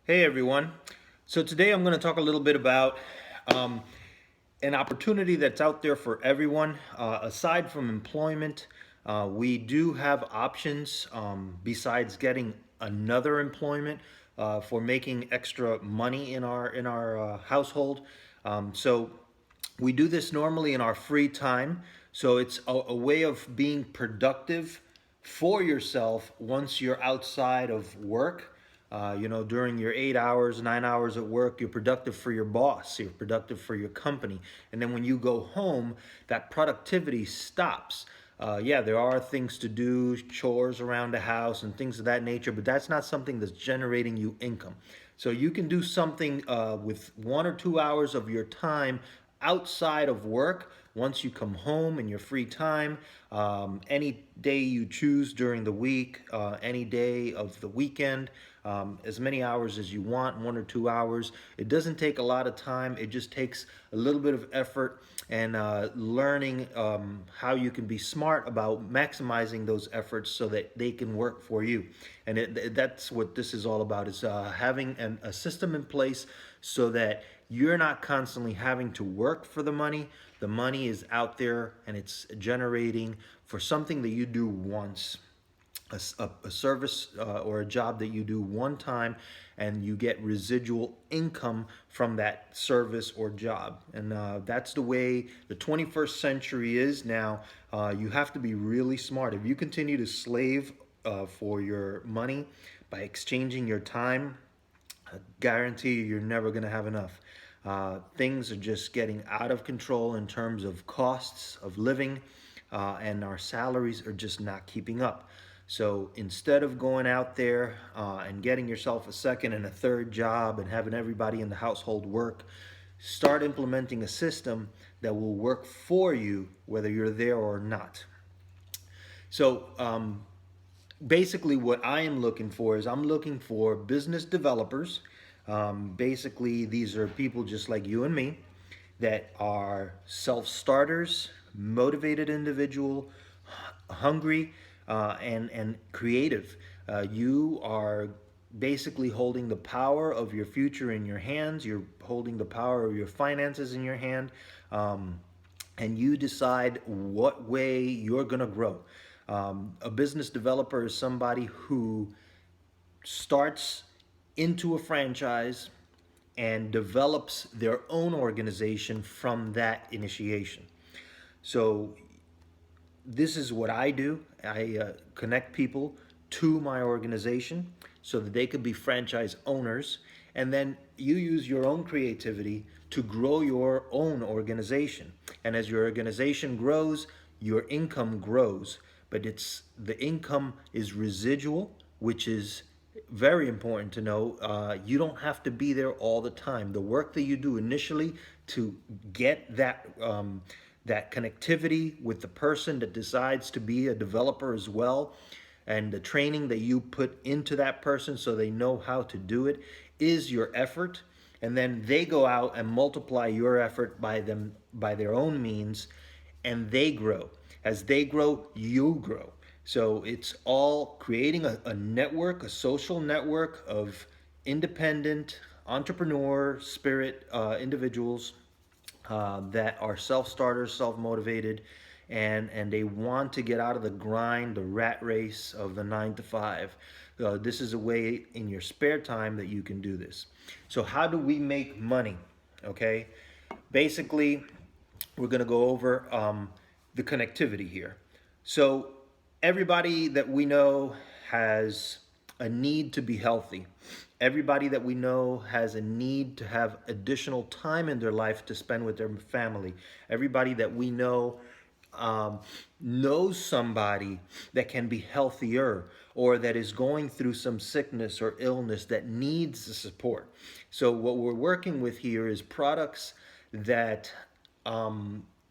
Hey everyone. So today I'm going to talk a little bit about um, an opportunity that's out there for everyone. Aside from employment, we do have options besides getting another employment for making extra money in our household. So we do this normally in our free time. So it's a way of being productive for yourself once you're outside of work. During your 8 hours, 9 hours at work, you're productive for your boss, you're productive for your company. And then when you go home, that productivity stops. Yeah, there are things to do, chores around the house and things of that nature, but that's not something that's generating you income. So you can do something with 1 or 2 hours of your time outside of work once you come home in your free time, any day you choose during the week, any day of the weekend, as many hours as you want, 1 or 2 hours. It doesn't take a lot of time. It just takes a little bit of effort and learning how you can be smart about maximizing those efforts so that they can work for you. And that's what this is all about, is having a system in place so that you're not constantly having to work for the money. The money is out there and it's generating for something that you do once, a service or a job that you do one time, and you get residual income from that service or job. And that's the way the 21st century is now. You have to be really smart. If you continue to slave for your money by exchanging your time, I guarantee you're never going to have enough. Things are just getting out of control in terms of costs of living, and our salaries are just not keeping up. So instead of going out there and getting yourself a second and a third job and having everybody in the household work, start implementing a system that will work for you whether you're there or not. So basically what I am looking for is I'm looking for business developers. Basically, these are people just like you and me that are self-starters, motivated individual, hungry, and creative. You are basically holding the power of your future in your hands. You're holding the power of your finances in your hand. And you decide what way you're going to grow. A business developer is somebody who starts into a franchise and develops their own organization from that initiation. So this is what I do. I connect people to my organization so that they could be franchise owners. And then you use your own creativity to grow your own organization. And as your organization grows, your income grows. But the income is residual, which is very important to know. You don't have to be there all the time. The work that you do initially to get that connectivity with the person that decides to be a developer as well, and the training that you put into that person so they know how to do it, is your effort. And then they go out and multiply your effort by their own means, and they grow. As they grow, you grow. So it's all creating a network, a social network of independent entrepreneur spirit individuals that are self-starters, self-motivated, and they want to get out of the grind, the rat race of the 9 to 5. This is a way in your spare time that you can do this. So how do we make money? Okay, basically, we're going to go over the connectivity here. So everybody that we know has a need to be healthy. Everybody that we know has a need to have additional time in their life to spend with their family. Everybody that we know knows somebody that can be healthier or that is going through some sickness or illness that needs the support. So what we're working with here is products that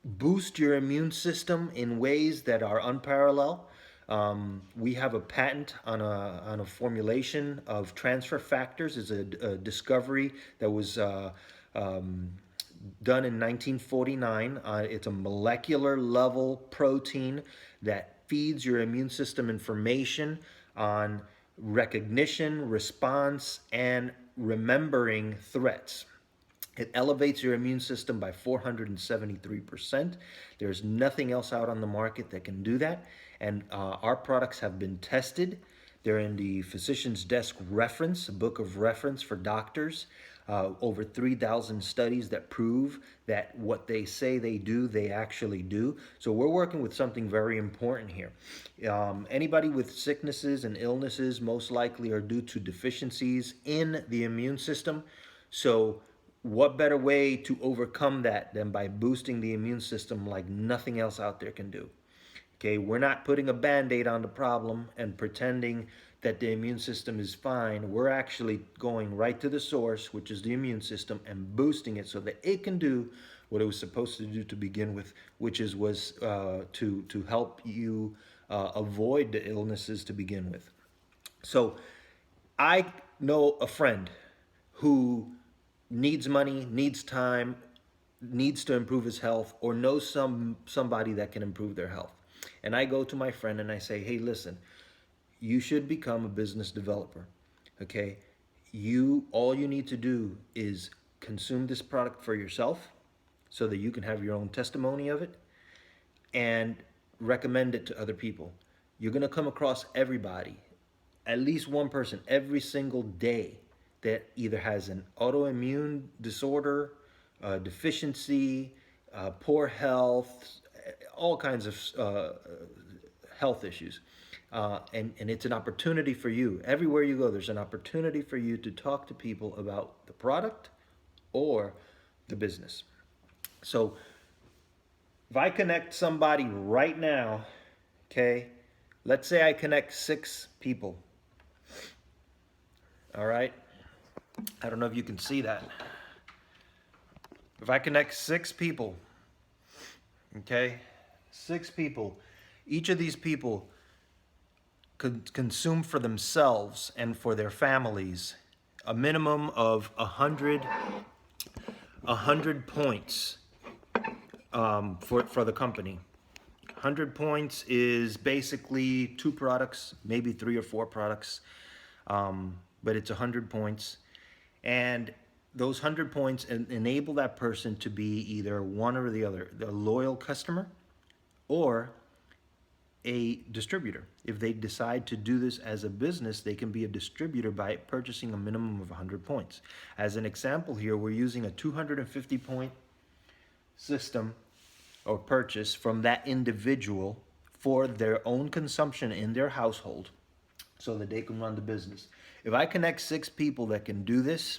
boost your immune system in ways that are unparalleled. We have a patent on a formulation of transfer factors. It's a discovery that was done in 1949. It's a molecular level protein that feeds your immune system information on recognition, response, and remembering threats. It elevates your immune system by 473%. There's nothing else out on the market that can do that. And our products have been tested. They're in the Physician's Desk reference, a book of reference for doctors. Over 3,000 studies that prove that what they say they do, they actually do. So we're working with something very important here. Anybody with sicknesses and illnesses most likely are due to deficiencies in the immune system. So what better way to overcome that than by boosting the immune system like nothing else out there can do? Okay, we're not putting a band-aid on the problem and pretending that the immune system is fine. We're actually going right to the source, which is the immune system, and boosting it so that it can do what it was supposed to do to begin with, which was to help you avoid the illnesses to begin with. So I know a friend who needs money, needs time, needs to improve his health, or knows somebody that can improve their health. And I go to my friend and I say, "Hey, listen, you should become a business developer. Okay? All you need to do is consume this product for yourself so that you can have your own testimony of it and recommend it to other people. You're going to come across everybody, at least one person every single day that either has an autoimmune disorder, deficiency, poor health, all kinds of health issues. And it's an opportunity for you. Everywhere you go, there's an opportunity for you to talk to people about the product or the business. So if I connect somebody right now, okay, let's say I connect 6 people. All right. I don't know if you can see that. If I connect 6 people, okay, 6 people, each of these people could consume for themselves and for their families a minimum of 100 points for the company. 100 points is basically 2 products, maybe 3 or 4 products, but it's 100 points. And those 100 points enable that person to be either one or the other, a loyal customer or a distributor. If they decide to do this as a business, they can be a distributor by purchasing a minimum of 100 points. As an example here, we're using a 250 point system or purchase from that individual for their own consumption in their household so that they can run the business. If I connect 6 people that can do this,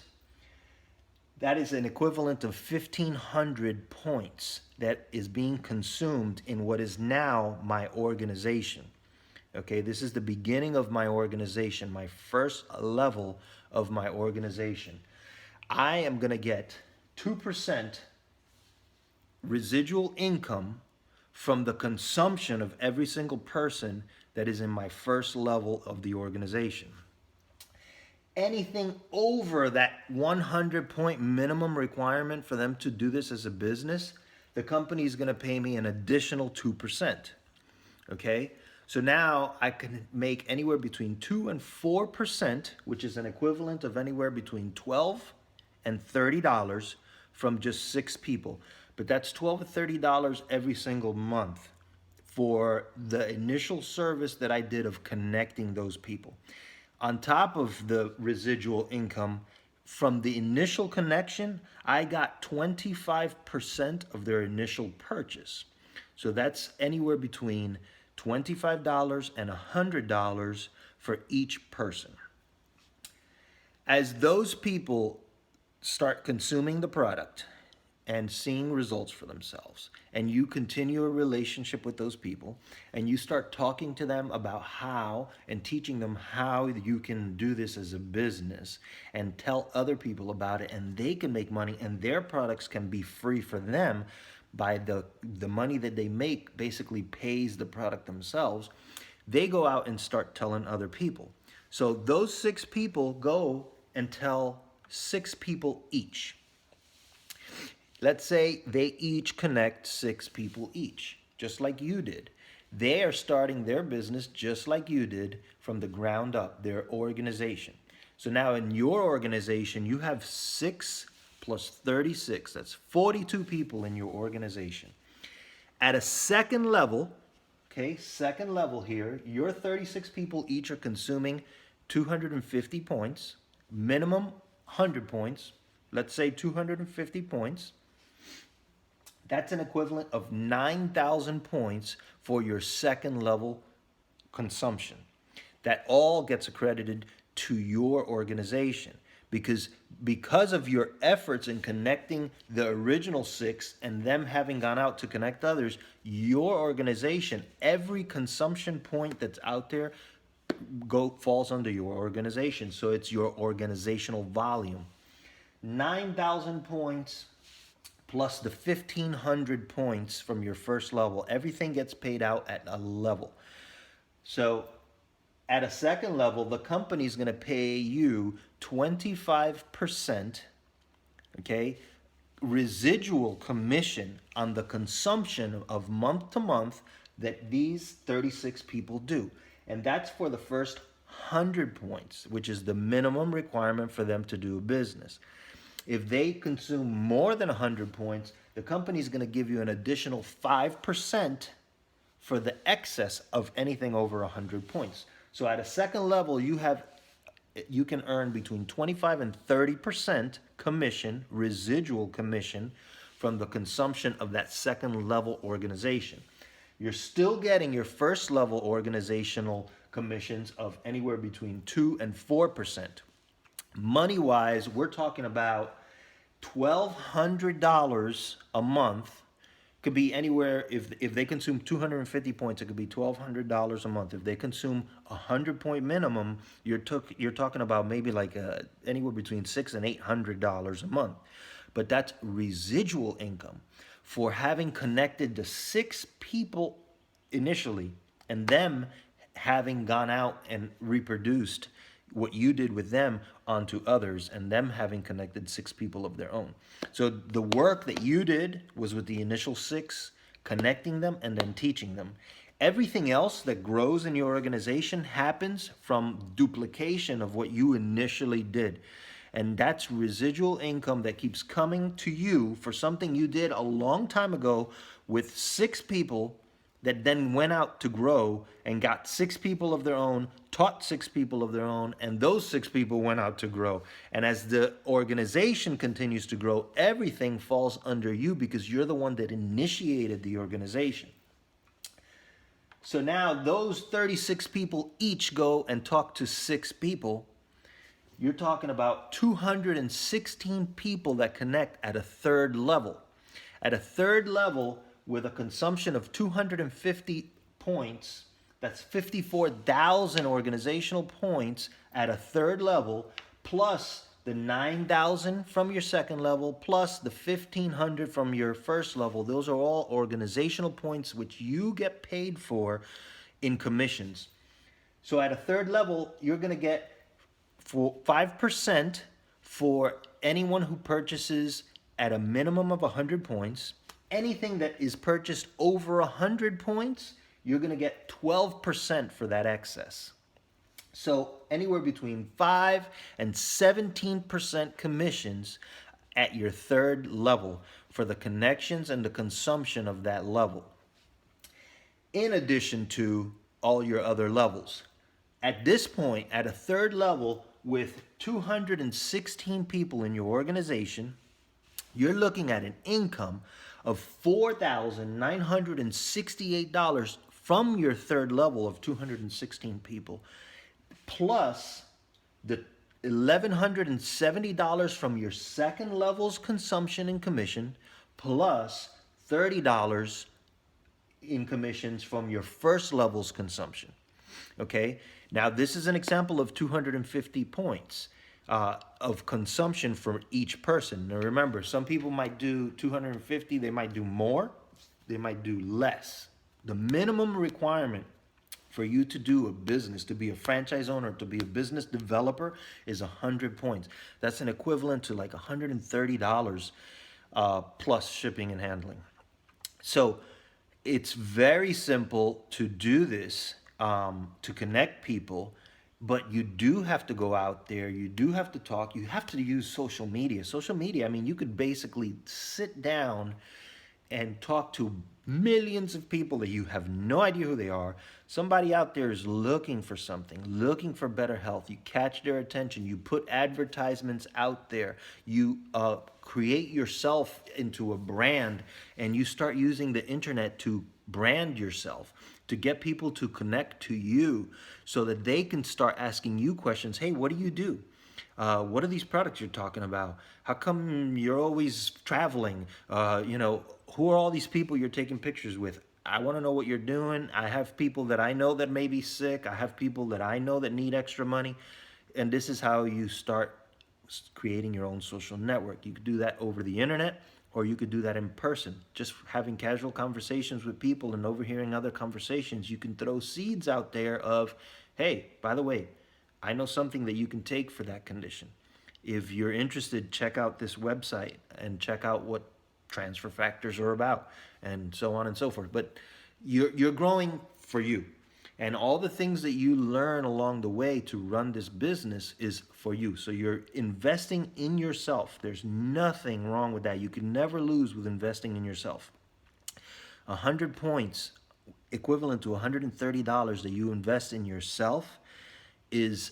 that is an equivalent of 1,500 points that is being consumed in what is now my organization. Okay, this is the beginning of my organization, my first level of my organization. I am going to get 2% residual income from the consumption of every single person that is in my first level of the organization. Anything over that 100 point minimum requirement for them to do this as a business, the company is going to pay me an additional 2%. Okay? So now I can make anywhere between 2 and 4%, which is an equivalent of anywhere between $12 and $30 from just 6 people. But that's $12 to $30 every single month for the initial service that I did of connecting those people. On top of the residual income from the initial connection, I got 25% of their initial purchase. So that's anywhere between $25 and $100 for each person. As those people start consuming the product and seeing results for themselves, and you continue a relationship with those people, and you start talking to them about how and teaching them how you can do this as a business and tell other people about it, and they can make money and their products can be free for them by the money that they make basically pays the product themselves. They go out and start telling other people. So those 6 people go and tell 6 people each. Let's say they each connect 6 people each, just like you did. They are starting their business just like you did from the ground up, their organization. So now in your organization, you have 6 plus 36. That's 42 people in your organization. At a second level, okay, second level here, your 36 people each are consuming 250 points, minimum 100 points, let's say 250 points. That's an equivalent of 9,000 points for your second level consumption. That all gets accredited to your organization because of your efforts in connecting the original 6 and them having gone out to connect others, your organization, every consumption point that's out there falls under your organization. So it's your organizational volume. 9,000 points plus the 1,500 points from your first level. Everything gets paid out at a level. So at a second level, the company's going to pay you 25%, okay, residual commission on the consumption of month to month that these 36 people do. And that's for the first 100 points, which is the minimum requirement for them to do business. If they consume more than 100 points, the company's going to give you an additional 5% for the excess of anything over 100 points. So at a second level, you can earn between 25 and 30% commission, residual commission, from the consumption of that second level organization. You're still getting your first level organizational commissions of anywhere between 2 and 4%. Money-wise, we're talking about $1,200 a month. Could be anywhere. If they consume 250 points, it could be $1,200 a month. If they consume 100-point minimum, you're talking about maybe like anywhere between $600 and $800 a month. But that's residual income for having connected to 6 people initially, and them having gone out and reproduced what you did with them onto others, and them having connected 6 people of their own. So the work that you did was with the initial 6, connecting them and then teaching them. Everything else that grows in your organization happens from duplication of what you initially did. And that's residual income that keeps coming to you for something you did a long time ago with 6 people that then went out to grow and got 6 people of their own, taught 6 people of their own, and those 6 people went out to grow. And as the organization continues to grow, everything falls under you because you're the one that initiated the organization. So now those 36 people each go and talk to 6 people. You're talking about 216 people that connect at a third level. At a third level, with a consumption of 250 points, that's 54,000 organizational points at a third level, plus the 9,000 from your second level, plus the 1,500 from your first level. Those are all organizational points which you get paid for in commissions. So at a third level, you're going to get 5% for anyone who purchases at a minimum of 100 points. Anything that is purchased over 100 points, you're going to get 12% for that excess. So anywhere between 5 and 17% commissions at your third level for the connections and the consumption of that level, in addition to all your other levels. At this point, at a third level with 216 people in your organization, you're looking at an income of $4,968 from your third level of 216 people, plus the $1,170 from your second level's consumption and commission, plus $30 in commissions from your first level's consumption. Okay, now this is an example of 250 points of consumption for each person. Now remember, some people might do 250, they might do more, they might do less. The minimum requirement for you to do a business, to be a franchise owner, to be a business developer is 100 points. That's an equivalent to like $130 plus shipping and handling. So it's very simple to do this, to connect people, but you do have to go out there. You do have to talk. You have to use social media. Social media, I mean, you could basically sit down and talk to millions of people that you have no idea who they are. Somebody out there is looking for something, looking for better health. You catch their attention. You put advertisements out there. You create yourself into a brand, and you start using the internet to brand yourself, to get people to connect to you so that they can start asking you questions. Hey, what do you do? What are these products you're talking about? How come you're always traveling? Who are all these people you're taking pictures with? I want to know what you're doing. I have people that I know that may be sick. I have people that I know that need extra money. And this is how you start creating your own social network. You could do that over the internet, or you could do that in person. Just having casual conversations with people and overhearing other conversations, you can throw seeds out there of, hey, by the way, I know something that you can take for that condition. If you're interested, check out this website and check out what transfer factors are about, and so on and so forth. But you're growing for you. And all the things that you learn along the way to run this business is for you. So you're investing in yourself. There's nothing wrong with that. You can never lose with investing in yourself. 100 points equivalent to $130 that you invest in yourself is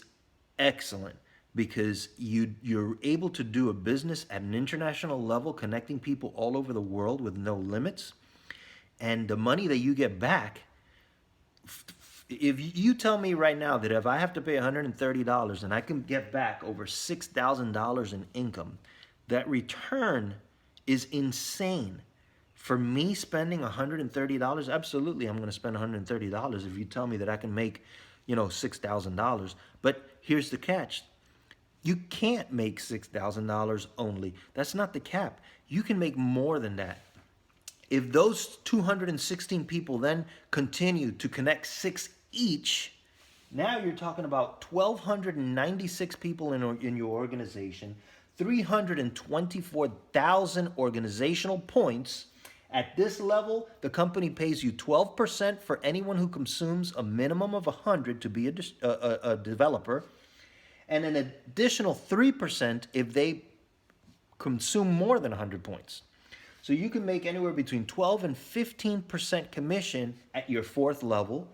excellent, because you're able to do a business at an international level, connecting people all over the world with no limits. And the money that you get back, if you tell me right now that if I have to pay $130 and I can get back over $6,000 in income, that return is insane. For me, spending $130, absolutely, I'm going to spend $130 if you tell me that I can make, $6,000. But here's the catch. You can't make $6,000 only. That's not the cap. You can make more than that. If those 216 people then continue to connect 6 each, now you're talking about 1,296 people in your organization, 324,000 organizational points. At this level, the company pays you 12% for anyone who consumes a minimum of 100 to be a developer, and an additional 3% if they consume more than 100 points. So you can make anywhere between 12 and 15% commission at your 4th level,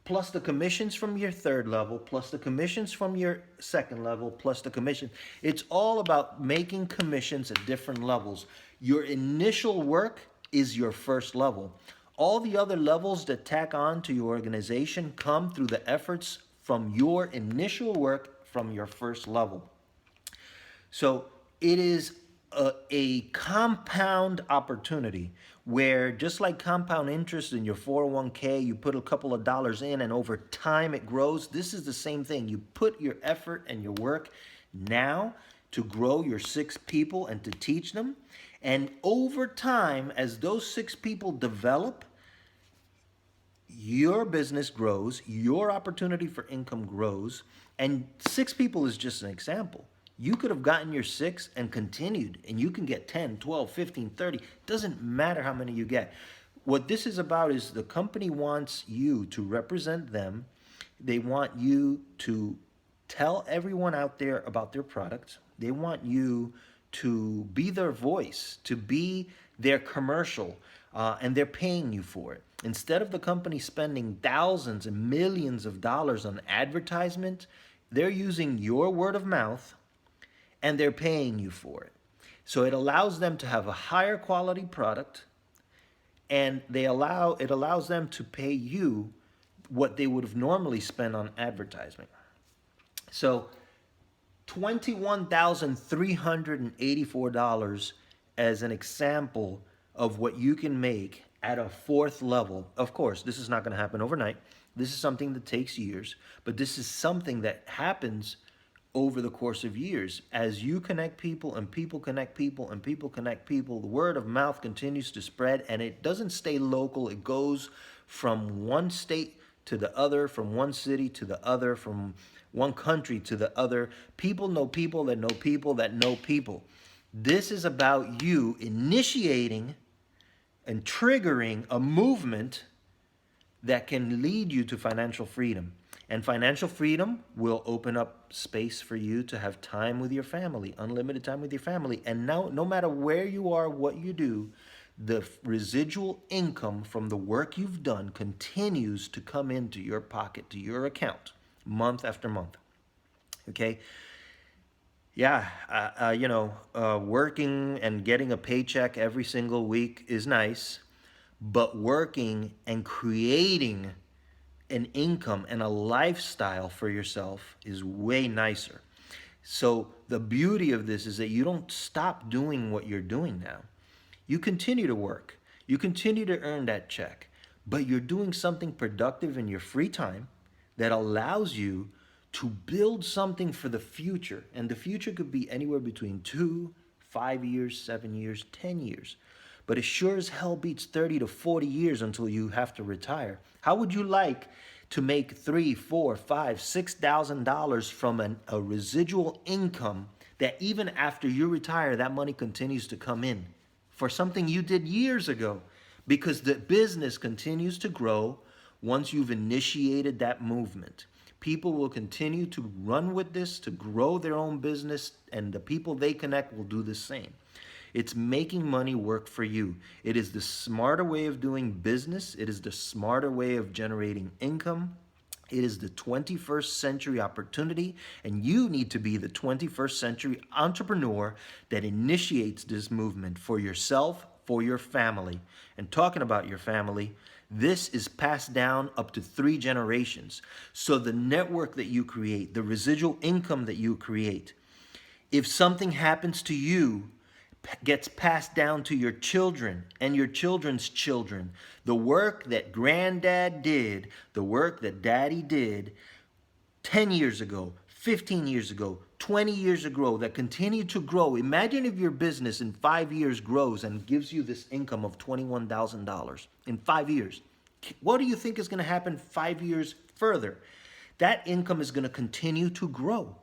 plus the commissions from your 3rd level, plus the commissions from your 2nd level, plus the commission. It's all about making commissions at different levels. Your initial work is your 1st level. All the other levels that tack on to your organization come through the efforts from your initial work from your 1st level. So it is a compound opportunity where, just like compound interest in your 401k, you put a couple of dollars in and over time it grows. This is the same thing. You put your effort and your work now to grow your 6 people and to teach them. And over time, as those 6 people develop, your business grows, your opportunity for income grows, and 6 people is just an example. You could have gotten your 6 and continued, and you can get 10, 12, 15, 30. Doesn't matter how many you get. What this is about is the company wants you to represent them. They want you to tell everyone out there about their product. They want you to be their voice, to be their commercial, and they're paying you for it. Instead of the company spending thousands and millions of dollars on advertisement, they're using your word of mouth, and they're paying you for it. So it allows them to have a higher quality product, and it allows them to pay you what they would have normally spent on advertisement. So $21,384 as an example of what you can make at a 4th level. Of course, this is not going to happen overnight. This is something that takes years, but this is something that happens over the course of years. As you connect people and people connect people and people connect people, the word of mouth continues to spread, and it doesn't stay local. It goes from one state to the other, from one city to the other, from one country to the other. People know people that know people that know people. This is about you initiating and triggering a movement that can lead you to financial freedom. And financial freedom will open up space for you to have time with your family, unlimited time with your family. And now, no matter where you are, what you do, the residual income from the work you've done continues to come into your pocket, to your account, month after month. Okay? Yeah, working and getting a paycheck every single week is nice, but working and creating an income and a lifestyle for yourself is way nicer. So the beauty of this is that you don't stop doing what you're doing now. You continue to work. You continue to earn that check, but you're doing something productive in your free time that allows you to build something for the future. And the future could be anywhere between 2, 5 years, 7 years, 10 years. But it sure as hell beats 30 to 40 years until you have to retire. How would you like to make $3, $4, $5, $6,000 from a residual income that even after you retire, that money continues to come in for something you did years ago? Because the business continues to grow once you've initiated that movement. People will continue to run with this to grow their own business, and the people they connect will do the same. It's making money work for you. It is the smarter way of doing business. It is the smarter way of generating income. It is the 21st century opportunity, and you need to be the 21st century entrepreneur that initiates this movement for yourself, for your family. And talking about your family, this is passed down up to 3 generations. So the network that you create, the residual income that you create, if something happens to you, gets passed down to your children and your children's children. The work that granddad did, the work that daddy did 10 years ago, 15 years ago, 20 years ago, that continue to grow. Imagine if your business in 5 years grows and gives you this income of $21,000 in 5 years. What do you think is going to happen 5 years further? That income is going to continue to grow.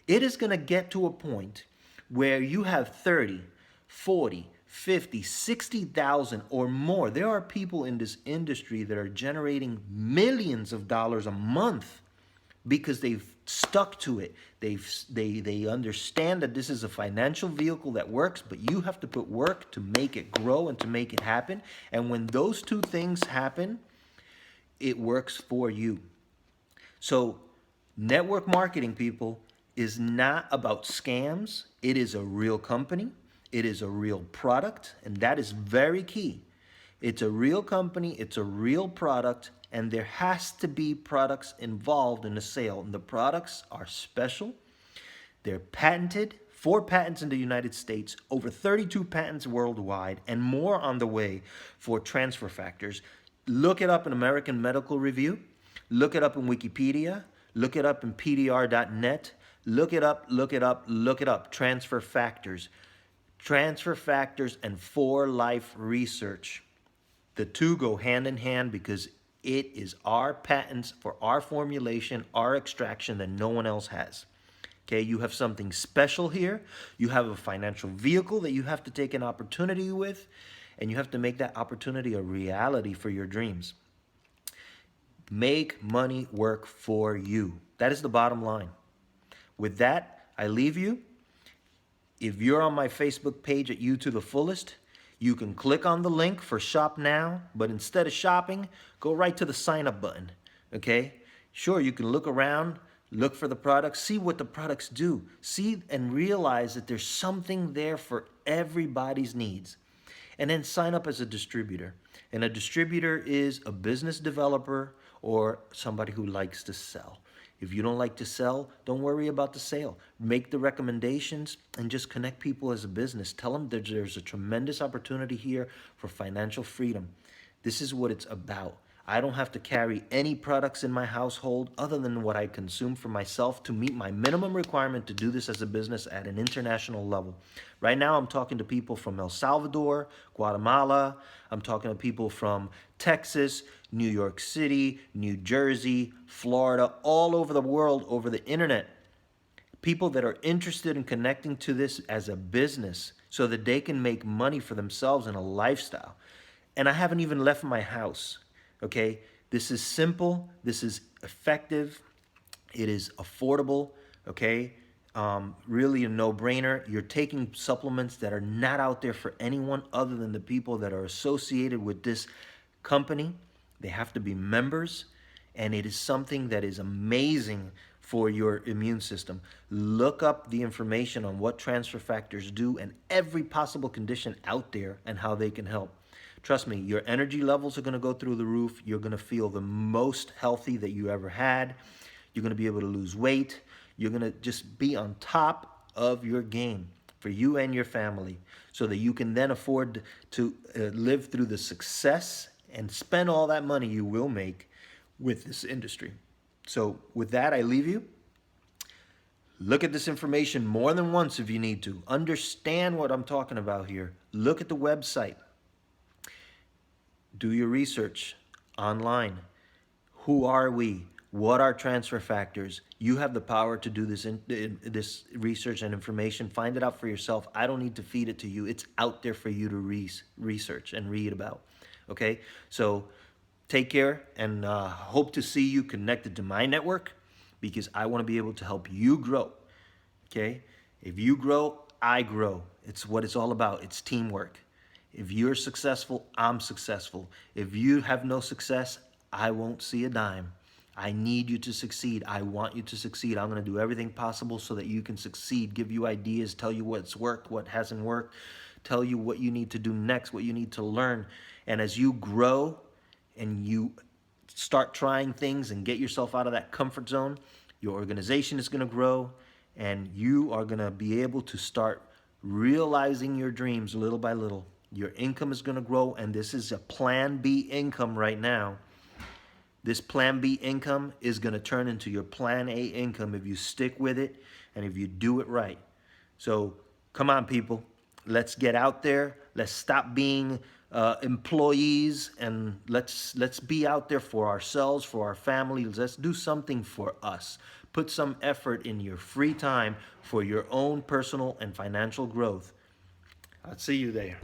It is going to get to a point where you have 30, 40, 50, 60,000 or more. There are people in this industry that are generating millions of dollars a month because they've stuck to it. They understand that this is a financial vehicle that works, but you have to put work to make it grow and to make it happen. And when those two things happen, it works for you. So network marketing, people, is not about scams. It is a real company. It is a real product, and that is very key. It's a real company, it's a real product, and there has to be products involved in the sale. And the products are special. They're patented, 4 patents in the United States, over 32 patents worldwide, and more on the way for transfer factors. Look it up in American Medical Review. Look it up in Wikipedia. Look it up in PDR.net. Look it up, look it up, look it up. Transfer factors. Transfer factors and for life research. The two go hand in hand because it is our patents for our formulation, our extraction that no one else has. Okay, you have something special here. You have a financial vehicle that you have to take an opportunity with, and you have to make that opportunity a reality for your dreams. Make money work for you. That is the bottom line. With that, I leave you. If you're on my Facebook page at You to the Fullest, you can click on the link for Shop Now, but instead of shopping, go right to the sign up button, okay? Sure, you can look around, look for the products, see what the products do, see and realize that there's something there for everybody's needs. And then sign up as a distributor. And a distributor is a business developer or somebody who likes to sell. If you don't like to sell, don't worry about the sale. Make the recommendations and just connect people as a business. Tell them that there's a tremendous opportunity here for financial freedom. This is what it's about. I don't have to carry any products in my household other than what I consume for myself to meet my minimum requirement to do this as a business at an international level. Right now, I'm talking to people from El Salvador, Guatemala. I'm talking to people from Texas, New York City, New Jersey, Florida, all over the world over the internet. People that are interested in connecting to this as a business so that they can make money for themselves and a lifestyle. And I haven't even left my house. Okay? This is simple, this is effective, it is affordable. Okay? Really a no-brainer. You're taking supplements that are not out there for anyone other than the people that are associated with this company. They have to be members, and it is something that is amazing for your immune system. Look up the information on what transfer factors do and every possible condition out there and how they can help. Trust me, your energy levels are going to go through the roof. You're going to feel the most healthy that you ever had. You're going to be able to lose weight. You're going to just be on top of your game for you and your family so that you can then afford to live through the success and spend all that money you will make with this industry. So with that, I leave you. Look at this information more than once if you need to. Understand what I'm talking about here. Look at the website. Do your research online. Who are we? What are transfer factors? You have the power to do this research and information. Find it out for yourself. I don't need to feed it to you. It's out there for you to research and read about. Okay? So take care, and hope to see you connected to my network, because I want to be able to help you grow. Okay? If you grow, I grow. It's what it's all about. It's teamwork. If you're successful, I'm successful. If you have no success, I won't see a dime. I need you to succeed. I want you to succeed. I'm going to do everything possible so that you can succeed, give you ideas, tell you what's worked, what hasn't worked, tell you what you need to do next, what you need to learn. And as you grow and you start trying things and get yourself out of that comfort zone, your organization is going to grow, and you are going to be able to start realizing your dreams little by little. Your income is going to grow, and this is a Plan B income right now. This Plan B income is going to turn into your Plan A income if you stick with it and if you do it right. So come on, people. Let's get out there. Let's stop being employees, and let's be out there for ourselves, for our families. Let's do something for us. Put some effort in your free time for your own personal and financial growth. I'll see you there.